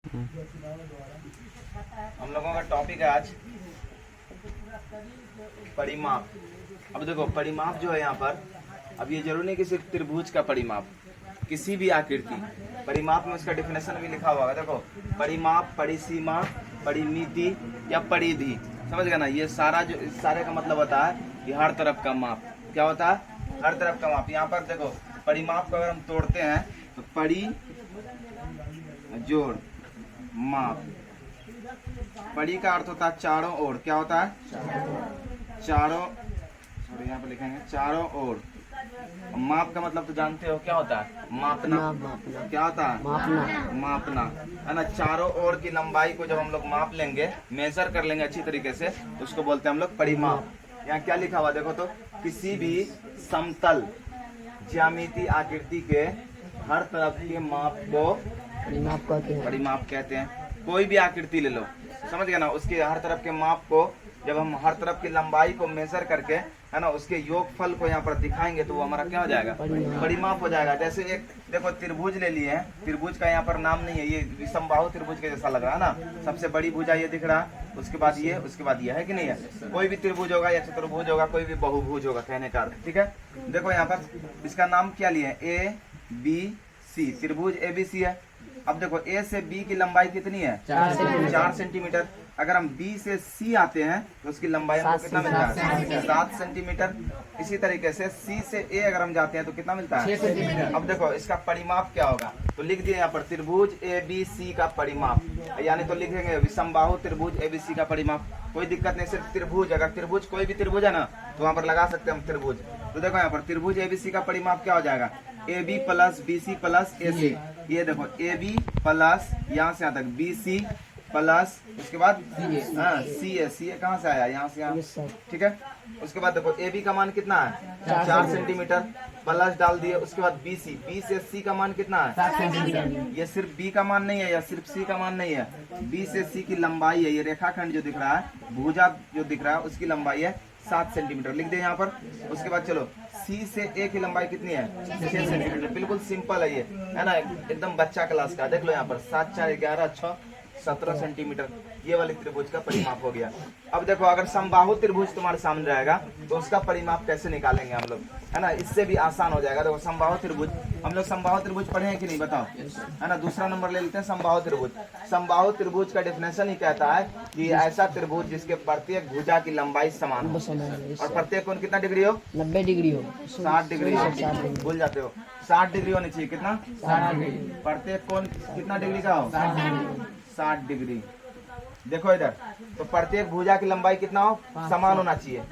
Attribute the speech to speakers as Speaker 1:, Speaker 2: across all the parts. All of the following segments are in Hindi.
Speaker 1: हम लोगों का टॉपिक है आज परिमाप। अब देखो परिमाप जो है यहाँ पर, अब ये जरूरी नहीं कि सिर्फ त्रिभुज का परिमाप, किसी भी आकृति परिमाप में उसका डिफिनेशन भी लिखा हुआ है। देखो परिमाप, परिसीमा, परिमिति या परिधि, समझ गए ना। ये सारा जो सारे का मतलब होता है कि हर तरफ का माप। क्या होता है? हर तरफ का माप। यहाँ पर देखो परिमाप को अगर हम तोड़ते हैं तो परि जोड़ माप। परि का अर्थ होता है चारों ओर। क्या होता है? चारों, सॉरी यहाँ पर लिखेंगे चारों ओर। माप का मतलब तो जानते हो क्या होता है? मापना। क्या होता है? मापना है ना। चारों ओर की लंबाई को जब हम लोग माप लेंगे, मेजर कर लेंगे अच्छी तरीके से, तो उसको बोलते हैं हम लोग परिमाप। यहाँ क्या लिखा हुआ देखो तो, किसी भी समतल ज्यामिति आकृति के हर तरफ के माप को परिमाप कहते हैं। कोई भी आकृति ले लो, समझ गए ना, उसके हर तरफ के माप को जब हम हर तरफ की लंबाई को मेजर करके, है ना, उसके योगफल को यहाँ पर दिखाएंगे तो वो हमारा क्या हो जाएगा? परिमाप हो जाएगा। जैसे एक देखो त्रिभुज ले लिए हैं, त्रिभुज का यहाँ पर नाम नहीं है, ये विषमबाहु त्रिभुज के जैसा लग रहा है ना। सबसे बड़ी भुजा ये दिख रहा है, उसके बाद ये, उसके बाद ये, है कि नहीं है? कोई भी त्रिभुज होगा या चतुर्भुज होगा, कोई भी बहुभुज होगा, कहने का अर्थ। ठीक है, देखो यहाँ पर इसका नाम क्या लिए? A B C. त्रिभुज ABC है। अब देखो A से B की लंबाई कितनी है? 4 सेंटीमीटर। अगर हम B से C आते हैं तो उसकी लंबाई हमको कितना मिलता है? 7 सेंटीमीटर। इसी तरीके से C से A अगर हम जाते हैं तो कितना मिलता है? 6 सेंटीमीटर। अब देखो इसका परिमाप क्या होगा, तो लिख दिए यहाँ पर त्रिभुज ABC का परिमाप, यानी तो लिखेंगे विषमबाहु त्रिभुज ABC का परिमाप। कोई दिक्कत नहीं, सिर्फ त्रिभुज, अगर त्रिभुज कोई भी त्रिभुज है ना तो वहाँ पर लगा सकते हैं हम त्रिभुज। तो देखो यहाँ पर त्रिभुज ABC का परिमाप क्या हो जाएगा? AB plus BC plus AC। ये देखो AB प्लस यहाँ से यहाँ तक BC प्लस, उसके बाद CA कहाँ से आया? यहाँ से यहाँ। ठीक है, उसके बाद देखो AB का मान कितना है? 4 सेंटीमीटर, प्लस डाल दिए। उसके बाद BC, B से C का मान कितना है? 7 सेंटीमीटर। ये सिर्फ B का मान नहीं है या सिर्फ C का मान नहीं है, B से C की लंबाई है। ये रेखाखंड जो दिख रहा है, भुजा जो दिख रहा है, उसकी लंबाई है 7 सेंटीमीटर, लिख दे यहाँ पर। उसके बाद चलो C से A की लंबाई कितनी है? 6 सेंटीमीटर। बिल्कुल सिंपल है ये, है ना, एकदम बच्चा क्लास का। देख लो यहाँ पर 7 4 11 6 17 सेंटीमीटर, ये वाली त्रिभुज का परिमाप हो गया। अब देखो अगर समबाहु त्रिभुज तुम्हारे सामने रहेगा तो उसका परिमाप कैसे निकालेंगे हम लोग, है ना, इससे भी आसान हो जाएगा। देखो समबाहु त्रिभुज, हम लोग समबाहु त्रिभुज पढ़े हैं कि नहीं बताओ, है ना। दूसरा नंबर ले लेते हैं समबाहु त्रिभुज। समबाहु त्रिभुज का डेफिनेशन ही कहता है कि ऐसा त्रिभुज जिसके प्रत्येक भुजा की लंबाई समान हो और प्रत्येक कोण कितना डिग्री हो? 90 डिग्री हो, 60 डिग्री हो, भूल जाते हो, 60 डिग्री होनी चाहिए। कितना? 60 डिग्री। प्रत्येक कोण कितना डिग्री का हो? 60 डिग्री। देखो इधर, तो प्रत्येक भुजा की लंबाई कितना हो? समान होना चाहिए,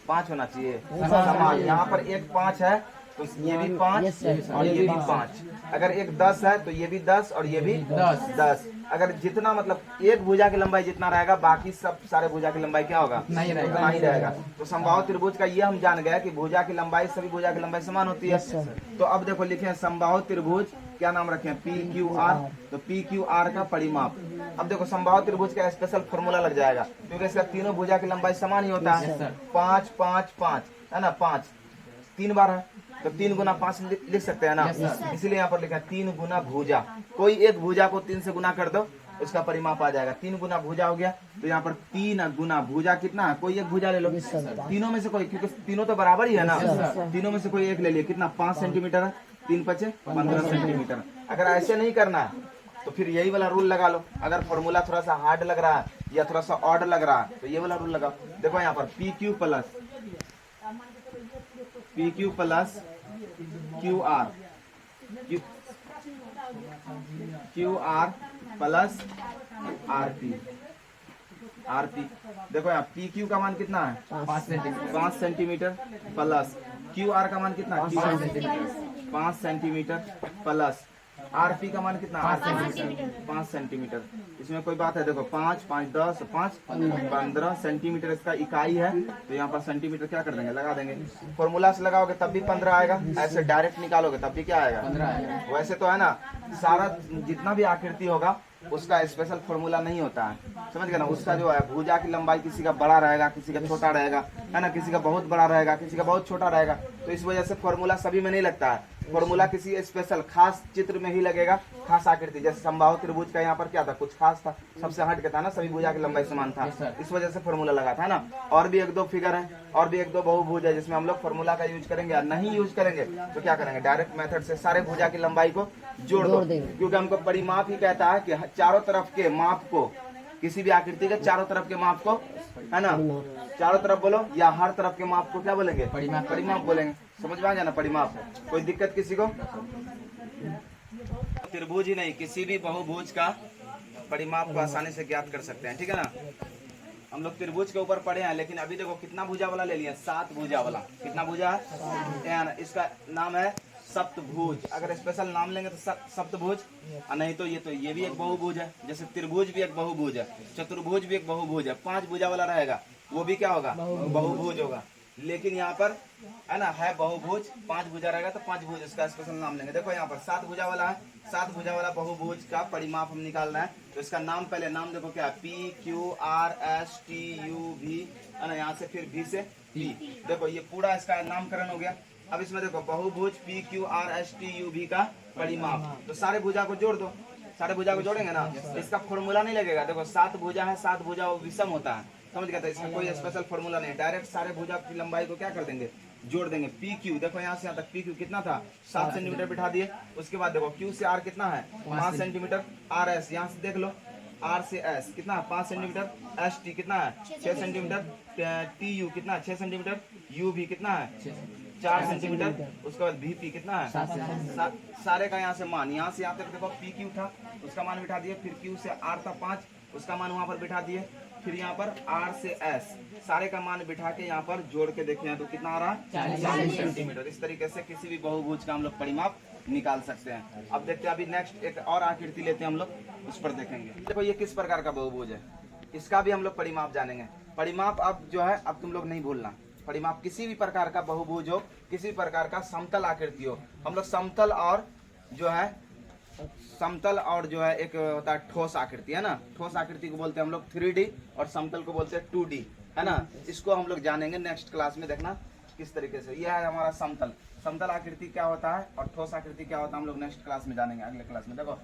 Speaker 1: 5 होना चाहिए समान। यहाँ पर एक 5 है तो ये भी 5 और ये भी 5। अगर एक 10 है तो ये भी 10 और ये भी 10। अगर जितना मतलब एक भुजा की लंबाई जितना रहेगा, बाकी सब सारे भुजा की लंबाई क्या होगा? नहीं रहेगा। तो समबाहु त्रिभुज का ये हम जान गए कि भुजा की लंबाई, सभी भुजा की लंबाई समान होती है। तो अब देखो लिखे समबाहु त्रिभुज, क्या नाम रखे? PQR। तो PQR का परिमाप। अब देखो समबाहु त्रिभुज का स्पेशल फॉर्मूला लग जाएगा, क्योंकि इसका तीनों भुजा की लंबाई समान ही होता है। 5 5 5 है ना, 5 3 बार है तो 3 गुना 5 लिख सकते हैं ना। इसलिए यहाँ पर लिखा 3 गुना भुजा। कोई एक भुजा को 3 से गुना कर दो, उसका परिमाप आ जाएगा। 3 गुना भुजा हो गया, तो यहाँ पर 3 गुना भुजा कितना है? कोई एक भुजा ले लो, तीनों में से कोई, क्योंकि तीनों तो बराबर ही है ना, तीनों में से कोई एक ले लिया। कितना? 5 सेंटीमीटर है, 3 5 15 सेंटीमीटर। अगर ऐसे नहीं करना है तो फिर यही वाला रूल लगा लो। अगर फॉर्मूला थोड़ा सा हार्ड लग रहा है या थोड़ा सा ऑड लग रहा है तो ये वाला रूल लगाओ। देखो यहाँ पर PQ plus QR plus RP। देखो यहाँ PQ का मान कितना है? 5 सेंटीमीटर प्लस QR का मान कितना? 5 सेंटीमीटर प्लस RP का मान कितना? 5 सेंटीमीटर। इसमें कोई बात है? देखो 5 5 10 5 15 सेंटीमीटर इसका इकाई है, तो यहाँ पर सेंटीमीटर क्या कर देंगे? लगा देंगे। फॉर्मूला से लगाओगे तब भी 15 आएगा, ऐसे डायरेक्ट निकालोगे तब भी क्या आएगा? 15 आएगा। वैसे तो है ना, सारा जितना भी आकृति होगा उसका स्पेशल फॉर्मूला नहीं होता है, समझ गए ना। उसका जो है भुजा की लंबाई किसी का बड़ा रहेगा, किसी का छोटा रहेगा, है ना, किसी का बहुत बड़ा रहेगा, किसी का बहुत छोटा रहेगा। तो इस वजह से फॉर्मूला सभी में नहीं लगता है। फॉर्मूला किसी स्पेशल खास चित्र में ही लगेगा, खास आकृति। जैसे समबाहु त्रिभुज का यहाँ पर क्या था, कुछ खास था, सबसे हट के था ना, सभी भुजा की लंबाई समान था, इस वजह से फॉर्मूला लगा था ना। और भी एक दो फिगर है, और भी एक दो बहुभुज है जिसमें हम लोग फॉर्मूला का यूज करेंगे। या नहीं यूज करेंगे तो क्या करेंगे, डायरेक्ट मेथड से सारे भुजा की लंबाई को जोड़ दो, क्योंकि हमको परिमाप ही कहता है कि चारों तरफ के माप को, किसी भी आकृति के चारों तरफ के माप को, है ना, चारों तरफ बोलो या हर तरफ के माप को क्या बोलेंगे, परिमाप बोलेंगे। समझ में आ गया ना परिमाप। कोई दिक्कत किसी को? त्रिभुज ही नहीं, किसी भी बहुभुज का परिमाप को आसानी से ज्ञात कर सकते हैं, ठीक है ना। हम लोग त्रिभुज के ऊपर पढ़े हैं, लेकिन अभी देखो कितना भुजा वाला ले लिया, 7 भुजा वाला। कितना भुजा है? इसका नाम है सप्तभुज। अगर स्पेशल नाम लेंगे तो सप्तभुज, नहीं तो ये भी एक बहुभुज है। जैसे त्रिभुज भी एक बहुभुज है, चतुर्भुज भी एक बहुभुज है। 5 भुजा वाला रहेगा वो भी क्या होगा, बहुभुज होगा। लेकिन यहाँ पर है ना, है बहुभुज, 5 भुजा रहेगा तो 5 भुज, इसका स्पेशल नाम लेंगे। देखो यहाँ पर 7 भुजा वाला है, 7 भुजा वाला बहुभुज का परिमाप हम निकालना है। तो इसका नाम, पहले नाम देखो क्या है, PQRSTUV, है ना, यहाँ से फिर V से P। देखो ये पूरा इसका नामकरण हो गया। अब इसमें देखो बहुभुज PQRSTUV का परिमाप, तो सारे भुजा को जोड़ दो। सारे भुजा को जोड़ेंगे ना, इसका फॉर्मूला नहीं लगेगा। देखो 7 भुजा है, 7 भुजा विषम होता है, समझ गया था। इसका कोई स्पेशल फॉर्मूला नहीं, डायरेक्ट सारे भुजा की लंबाई को क्या कर देंगे, जोड़ देंगे। PQ देखो यहाँ से यहाँ तक PQ कितना था, 7 सेंटीमीटर बिठा दिए। उसके बाद देखो Q से R कितना है, 5 सेंटीमीटर। RS यहाँ से देख लो, R से S कितना है, 5 सेंटीमीटर। ST कितना है, 6 सेंटीमीटर। TU कितना है, 6 सेंटीमीटर। UV कितना है, 4 सेंटीमीटर। उसके बाद VP कितना है, सारे का यहाँ से मान, यहाँ से यहाँ तक देखो PQ था, उसका मान बिठा दिए। फिर Q से R था 5, उसका मान वहां पर बिठा दिए। फिर यहाँ पर R से S सारे का मान बिठा के यहाँ पर जोड़ के देखें तो कितना आ रहा है, 40 सेंटीमीटर। इस तरीके से किसी भी बहुभुज का हम लोग परिमाप निकाल सकते हैं। अब देखते हैं, अभी नेक्स्ट एक और आकृति लेते हैं हम लोग, उस पर देखेंगे। देखो ये किस प्रकार का बहुभुज है, इसका भी हम लोग परिमाप जानेंगे। परिमाप अब जो है, अब तुम लोग नहीं भूलना, परिमाप किसी भी प्रकार का बहुभुज हो, किसी भी प्रकार का समतल आकृति हो। हम लोग समतल और जो है, समतल और जो है एक होता है ठोस आकृति, है ना। ठोस आकृति को बोलते हैं हम लोग 3D और समतल को बोलते हैं 2D, है ना। इसको हम लोग जानेंगे नेक्स्ट क्लास में, देखना किस तरीके से। यह है हमारा समतल। समतल आकृति क्या होता है और ठोस आकृति क्या होता है, हम लोग नेक्स्ट क्लास में जानेंगे, अगले क्लास में। देखो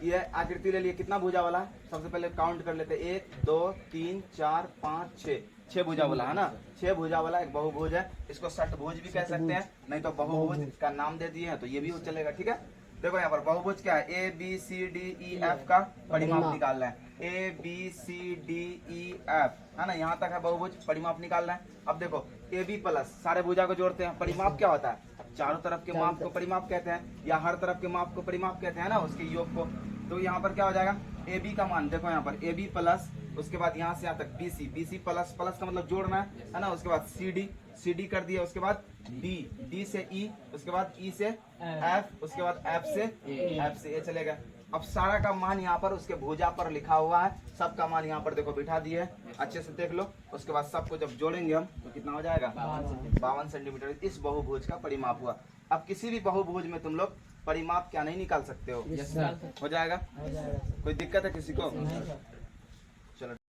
Speaker 1: ये आकृति ले लिए, कितना भुजा वाला है, सबसे पहले काउंट कर लेते हैं। 1 2 3 4 5 6, 6 भुजा वाला है ना। 6 भुजा वाला एक बहुभुज है। इसको षटभुज भी कह सकते हैं, नहीं तो बहुभुज का नाम दे दिए हैं तो ये भी चलेगा, ठीक है। देखो यहाँ पर बहुभुज क्या है, ABCDEF का परिमाप निकालना है। ABCDEF, है ना, यहाँ तक है बहुभुज, परिमाप निकालना है। अब देखो AB प्लस, सारे भुजा को जोड़ते हैं। परिमाप क्या होता है, चारों तरफ के माप को परिमाप कहते हैं, या हर तरफ के माप को परिमाप कहते हैं ना, उसके योग को। तो यहाँ पर क्या हो जाएगा, AB का मान देखो यहाँ पर AB प्लस, उसके बाद यहाँ से यहाँ तक BC, BC प्लस, प्लस का मतलब जोड़ना है ना। उसके बाद CD कर दिया, उसके बाद D से E, उसके बाद E से F, उसके बाद F से A चलेगा। अब सारा का मान यहाँ पर उसके भुजा पर लिखा हुआ है, सबका मान यहाँ पर देखो बिठा दिए है, अच्छे से देख लो। उसके बाद सबको जब जोड़ेंगे हम तो कितना हो जाएगा, 52 सेंटीमीटर। इस बहुभुज का परिमाप हुआ। अब किसी भी बहुभुज में तुम लोग परिमाप क्या नहीं निकाल सकते हो, हो जाएगा। कोई दिक्कत है किसी को?